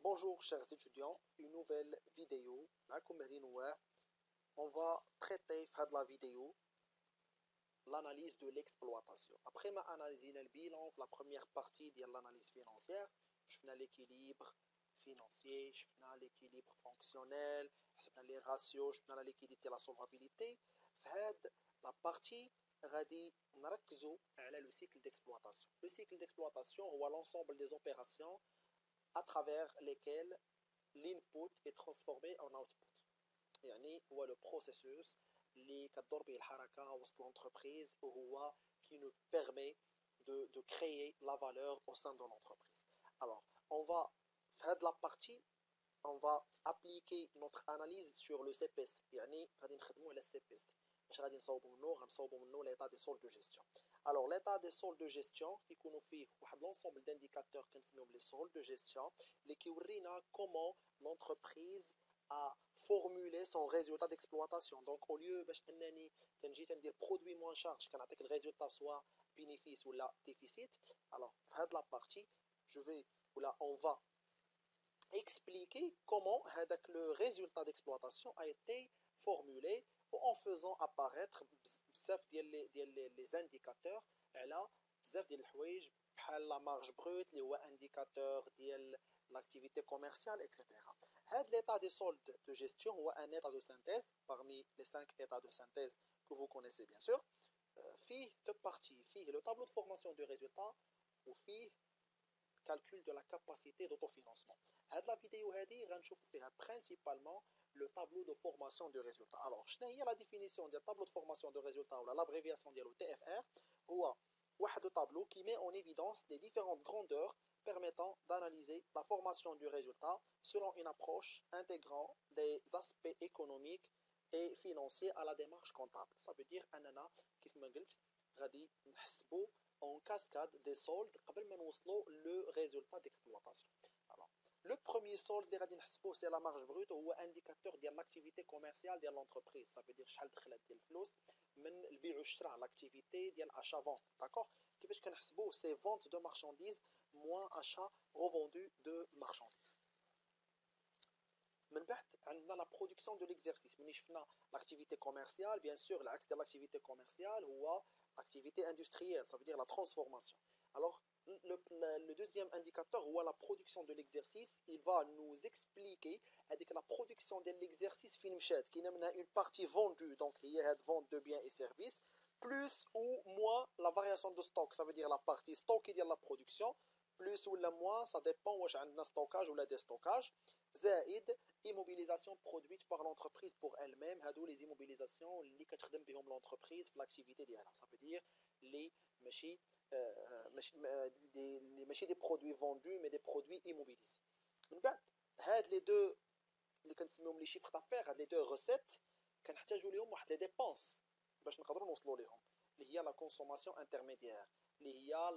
Bonjour chers étudiants, une nouvelle vidéo. On va traiter dans la vidéo l'analyse de l'exploitation. Après ma analyse le bilan, la première partie de l'analyse financière, je fais l'équilibre financier, je fais l'équilibre fonctionnel, je fais les ratios, je fais la liquidité et la solvabilité. La partie غادي نركزوا على le cycle d'exploitation. Le cycle d'exploitation est l'ensemble des opérations à travers lesquelles l'input est transformé en output. يعني هو le processus اللي كتدور به الحركة وسط l'entreprise وهو qui nous permet de créer la valeur au sein de l'entreprise. Alors, on va faire de la partie, on va appliquer notre analyse sur le CPS. يعني غادي نخدموا على CPS. باش غادي نصاوبوا منه غنصاوبوا منه l'état des soldes de gestion. Alors, l'état des soldes de gestion كيكونوا فيه واحد l'ensemble d'indicateurs كنسميوهم les soldes de gestion اللي كيورينا comment l'entreprise à formuler son résultat d'exploitation. Donc, au lieu de produit moins charge, quand le résultat soit bénéfice ou la déficit, alors, dans la partie, on va expliquer comment le résultat d'exploitation a été formulé en faisant apparaître les indicateurs. Et là, la marge brute, les indicateurs de l'activité commerciale, etc. L'état des soldes de gestion ou un état de synthèse parmi les 5 états de synthèse que vous connaissez bien sûr. Fi deux parties, fi le tableau de formation du résultat ou fi calcul de la capacité d'autofinancement. La vidéo principalement le tableau de formation du résultat. Alors, je n'ai la définition du tableau de formation du résultat ou l'abréviation de TFR ou un tableau qui met en évidence les différentes grandeurs permettant d'analyser la formation du résultat selon une approche intégrant des aspects économiques et financiers à la démarche comptable. Ça veut dire أننا كيف ما قلت غادي نحسبوا en cascade des soldes قبل ما نوصلوا le résultat d'exploitation. Alors, le premier solde اللي غادي نحسبوه c'est la marge brute هو indicateur ديال l'activité commerciale ديال l'entreprise. Ça veut dire شحال دخلت ديال الفلوس من البيع والشراء l'activité ديال achat vente. D'accord? كيفاش كنحسبوه c'est vente de marchandises moins achat revendu de marchandises. من بعد عندنا la production de l'exercice. ملي شفنا l'activité commerciale, bien sûr العكس ديال l'activité commerciale هو activité industrielle, ça veut dire la transformation. Alors le deuxième indicateur ou la production de l'exercice, il va nous expliquer que la production de l'exercice فين مشات كاينه منها une partie vendue, donc هي هاد vente de biens et services, plus ou moins la variation de stock, ça veut dire la partie stockée de la production, plus ou moins, ça dépend واش عندنا stockage ou la déstockage, زائد immobilisation produite par l'entreprise pour elle-même. هادو les immobilisations اللي كتخدم بهم l'entreprise في l'activité ديالها. Ça veut dire les ماشي des produits vendus mais des produits immobilisés. من بعد هاد les deux اللي كنسميهم les chiffres d'affaires, هاد les deux recettes كنحتاجوا ليهم واحد les dépenses باش نقدروا نوصلوا لهم اللي هي la consommation intermédiaire اللي هي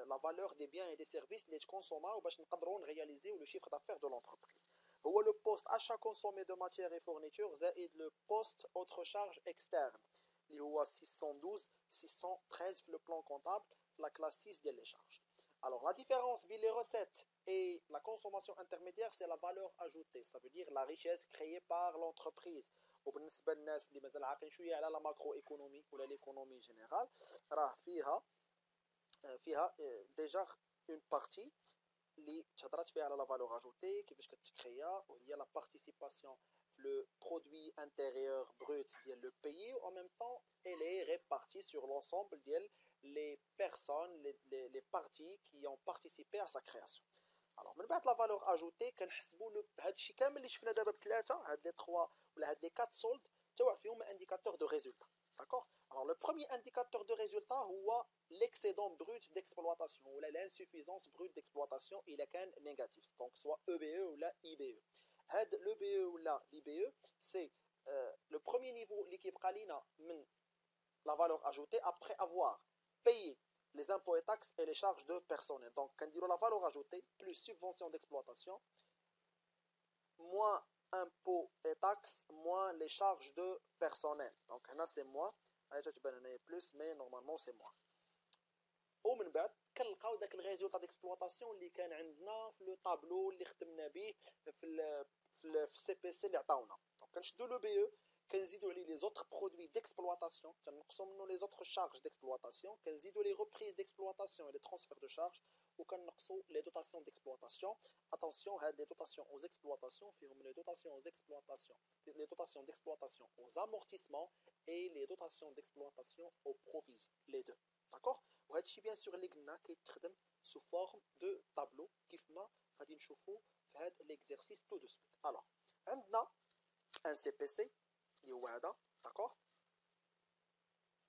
la valeur des biens et des services اللي تكونسوما وباش نقدروا نرياليزيو le chiffre d'affaires de l'entreprise. هو le poste achat consommé de matières et fournitures زائد le poste autres charges externes اللي هو 612 613 في le plan comptable في la classe 6 ديال les charges. Alors la différence entre les recettes et la consommation intermédiaire, c'est la valeur ajoutée, ça veut dire la richesse créée par l'entreprise. وبالنسبه للناس اللي مازال عاقلين شويه على لا ماكرو ايكونومي ولا ليكونومي جينيرال راه فيها ديجا اون بارتي اللي تهضرات فيها على لا فالور اجوتي كيفاش كتكريا وهي لا بارتيسيباسيون في لو برودوي انتيريور بروت ديال لو بيي و en même temps elle est répartie sur l'ensemble ديال les personnes les parties qui ont participé à sa création. Alors من بعد la valeur ajoutée كنحسبوا هاد الشيء كامل اللي شفنا دابا بثلاثه هاد لي 3 ولا هاد لي 4 soldes حتى واحد فيهم indicateur de résultat. D'accord? Alors le premier indicateur de résultat هو l'excédent brut d'exploitation ou l'insuffisance brute d'exploitation il est négatif, donc soit EBE ou la IBE. l'EBE ou la l'IBE c'est le premier niveau l'équipe Kalina la valeur ajoutée après avoir payé les impôts et taxes et les charges de personnel. Donc quand on dit la valeur ajoutée plus subvention d'exploitation moins impôts et taxes moins les charges de personnel. Donc là c'est moins, plus mais normalement c'est moins. ومن بعد كنلقاو داك الريزولتا ديكسبلوطاسيون اللي كان عندنا في لو طابلو اللي خدمنا به في السي بي سي اللي عطاونا. دونك كنشدو لو بي او كنزيدو عليه لي زوطخ برودوي ديكسبلوطاسيون كنقصو منو لي زوطخ شارج ديكسبلوطاسيون كنزيدو لي ريبريز ديكسبلوطاسيون لي ترانسفير دو شارج وكنقصو لي دوطاسيون ديكسبلوطاسيون. اتونسيون هاد لي دوطاسيون aux exploitations فيهم لي دوطاسيون aux exploitations les dotations d'exploitation aux amortissements et les dotations d'exploitation aux provisions les deux. D'accord. وهذا الشيء bien sûr اللي قلنا كيتخدم sous forme de tableau كيف ما غادي نشوفوا في هذا l'exercice tout de suite. alors عندنا un CPC اللي هو هذا. d'accord.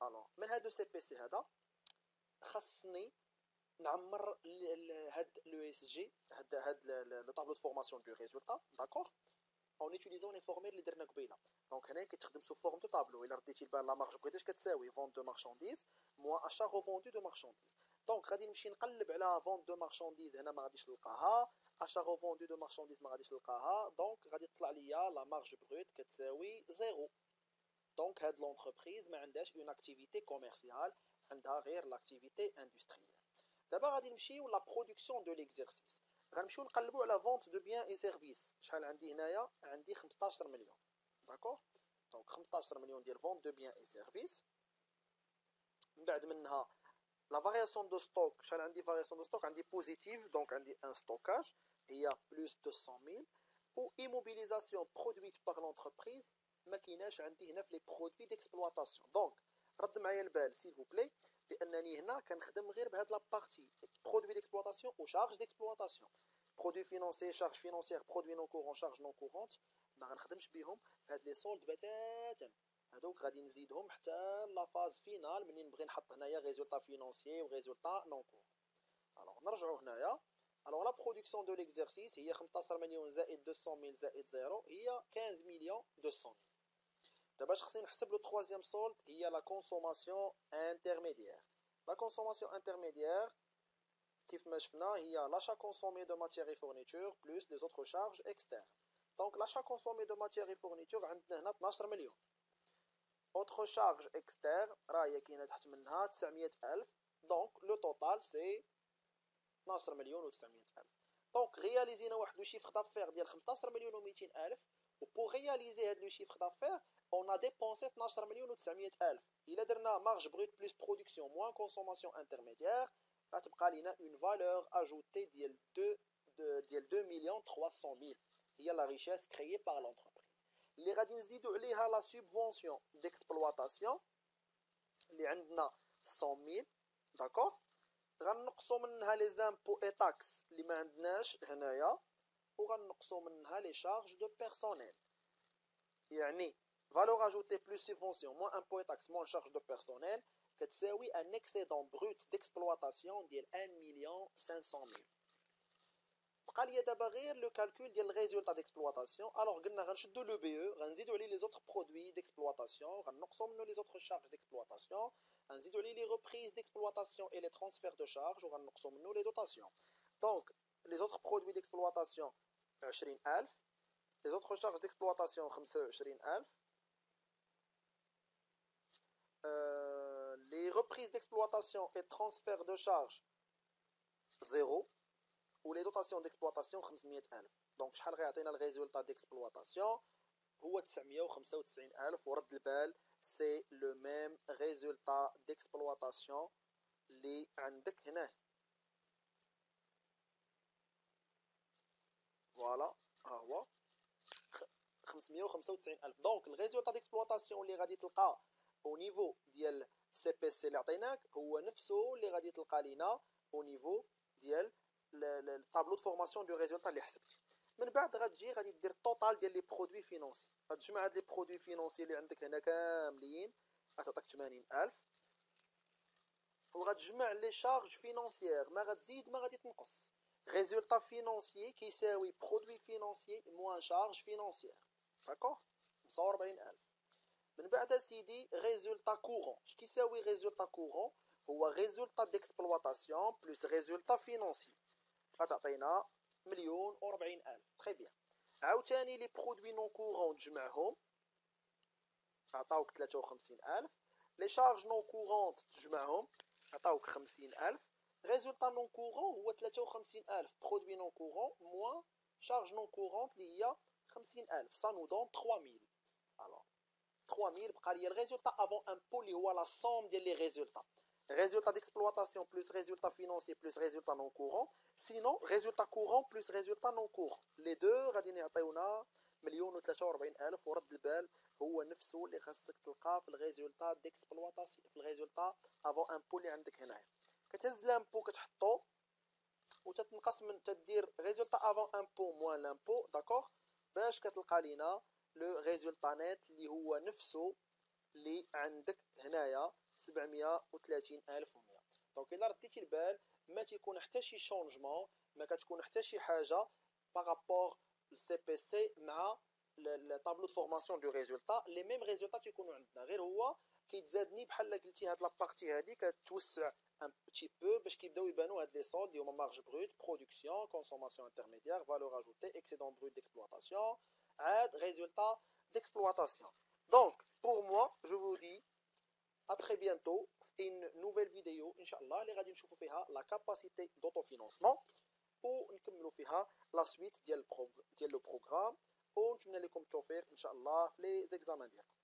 alors من هذا السي بي سي هذا خاصني نعمر هاد لو اس جي هاد لو طابلو دو فورماسيون دو ريزولتا. داكور en utilisant les formules اللي درنا قبيله. دونك هنا كيتخدم سو فورم دو طابلو. الا رديتي البال لا مارج بغيتي اش كتساوي فونت دو مارشانديز موا اشا ريفوندو دو مارشانديز. دونك غادي نمشي نقلب على فونت دو مارشانديز هنا ما غاديش نلقاها اشا ريفوندو دو مارشانديز ما غاديش نلقاها. دونك غادي تطلع ليا لا مارج بروت كتساوي زيرو. دونك هاد لونتربريز ما عندهاش اون اكتيفيتي كوميرسيال عندها غير لاكتيفيتي اندستريال. دابا غادي نمشيو لا برودكسيون دو ليكزيرسيس. غنمشيو نقلبوا على فونت دو بيان اي سيرفيس. شحال عندي هنايا؟ عندي 15 مليون. داكور. دونك 15 مليون ديال فونت دو بيان اي سيرفيس. من بعد منها لا فارياسيون دو ستوك. شحال عندي فارياسيون دو ستوك؟ عندي بوزيتيف دونك عندي ان ستوكاج هي بلس 200,000 و ايموبيليزاسيون برودويت باغ لونتربريز ما كايناش عندي هنا في لي برودوي ديكسبلوطاسيون. دونك رد معايا البال سيل فو بلاي لانني هنا كنخدم غير بهاد لا بارتي برودوي ديكسبلوطاسيون و شارج ديكسبلوطاسيون. برودوي فينانسي شارج فينانسيير برودوي نون كورون شارج نون كورونت ما غنخدمش بهم في هاد لي سولد بتاتا. هادوك غادي نزيدهم حتى لا فاز فينال منين نبغي نحط هنايا ريزولتا فينانسيي و ريزولتا نون كورون. الوغ نرجعوا هنايا. الوغ لا برودكسيون دو ليكزيرسيس هي 15 مليون زائد 200,000 زائد 0 هي 15 مليون 200,000. دابا اش خصني نحسب لو تروازيام سولد هي لا كونسوماسيون انترميديير. لا كونسوماسيون انترميديير كيف ما شفنا هي l'achat consommé de matières et fournitures plus les autres charges externes. Donc l'achat consommé de matières et fournitures عندنا هنا 12 مليون. autre charge externe راه هي كاينه تحت منها 900,000. donc le total c'est 12 مليون و 900,000. donc réaliser واحد لو chiffre d'affaires ديال 15 مليون و 200,000 و pour réaliser هاد لو chiffre d'affaires on a dépensé 12 مليون و 900,000. الا درنا marge brute plus production moins consommation intermédiaire غتبقى لينا اون فالور اجوتي ديال 2 مليون 300,000 هي لا ريشيس كريي باغ لونتربريز. اللي غادي نزيدو عليها لا سوبفونسيون ديكسبلوطاسيون اللي عندنا 100,000. داكور. غنقصو منها لي زامبو اي تاكس اللي ما عندناش هنايا وغنقصو منها لي شارج دو بيرسونيل. يعني فالور اجوتي بلس سوبفونسيون موان امبو اي تاكس موان شارج دو بيرسونيل كتساوي ان اكسيدون بروت ديكسبلوطاسيون ديال 1 مليون 500,000. بقى ليا دابا غير لو كالكول ديال الريزولتا ديكسبلوطاسيون. الوغ قلنا غنشدو لو بي او غنزيدو عليه لي زوطخ برودوي ديكسبلوطاسيون غنقصو منو لي زوطخ شارج ديكسبلوطاسيون غنزيدو عليه لي ريبريز ديكسبلوطاسيون اي لي ترانسفير دو شارج وغنقصو منو لي دوطاسيون. دونك لي زوطخ برودوي ديكسبلوطاسيون 20,000 لي زوطخ شارج ديكسبلوطاسيون 25,000 les reprises d'exploitation et transfert de charge 0 ou les dotations d'exploitation 500,000. donc شحال غيعطينا الريزولتا ديكسبلوطاسيون هو 995,000 ورد البال سي لو ميم ريزولتا ديكسبلوطاسيون اللي عندك هنا. فوالا ها هو 595,000. دونك الريزولتا ديكسبلوطاسيون اللي غادي تلقى او نيفو ديال سي بي سي اللي عطيناك هو نفسه اللي غادي تلقى لينا او نيفو ديال الطابلو دو فورماسيون دو ريزولتا اللي حسبتي. من بعد غادي دير التوتال ديال لي برودوي فينانسي. غتجمع هاد لي برودوي فينانسي اللي عندك هنا كاملين غتعطيك 80,000 وغتجمع لي شارج فينانسيير ما غتزيد ما غادي تنقص. ريزولتا فينانسي كيساوي برودوي فينانسي موان شارج فينانسيير. داكوغ 49,000. من بعد سيدي ريزولتا كورون. اش كيساوي ريزولتا كورون؟ هو ريزولتا ديكسبلوطاسيون بلس ريزولتا فينانسي غتعطينا 1,040,000. تري بيان. عاوتاني لي برودوي نون كورون تجمعهم عطاوك 53,000. لي شارج نون كورونت تجمعهم عطاوك 50000. résultat non courant هو 53000. produit non courant moins charge non courante اللي هي 50000. ça nous donne 3000. alors 3000 بقى لي الريزولتا avant impôt اللي هو la somme ديال les résultats. résultat d'exploitation plus résultat financier plus résultat non courant. sinon résultat courant plus résultat non courant. les deux غادي يعطيونا 1,43,000. ورد البال هو نفسه اللي خاصك تلقاه في الريزولتا ديكسبلواتاسيون، في الريزولتا افون امبو اللي عندك هنايا. كتهز لامبو كتحطو وتتنقص من تدير ريزولتا افون امبو موان لامبو، داكوغ، باش كتلقى لينا لو ريزولتا نيت اللي هو نفسه اللي عندك هنايا 730,100. دونك الا رديتي البال ما تيكون حتى شي شونجمون، ما كتكون حتى شي حاجه بارابور السي بي سي مع الطابلو دو فورماسيون دو ريزولتا. لي ميم ريزولتا تيكونوا عندنا، غير هو كيتزادني بحال قلتي هاد لابارتي هادي كتوسع ان بتي بو باش كيبداو يبانوا هاد لي سولد اللي هما مارج بروت، برودكسيون، كونسوماسيون انترميديير، فالور اجوتي، اكسيدون بروت ديكسبلواتاسيون، عاد ريزولتا d'exploitation. Donc, pour moi, je vous dis à très bientôt في une nouvelle vidéo إن شاء الله اللي غادي نشوفوا فيها la capacité d'autofinancement ونكملوا فيها la suite ديال لو بروغرام، ونتمنى لكم التوفيق إن شاء الله في لي زيكزامان ديالكم.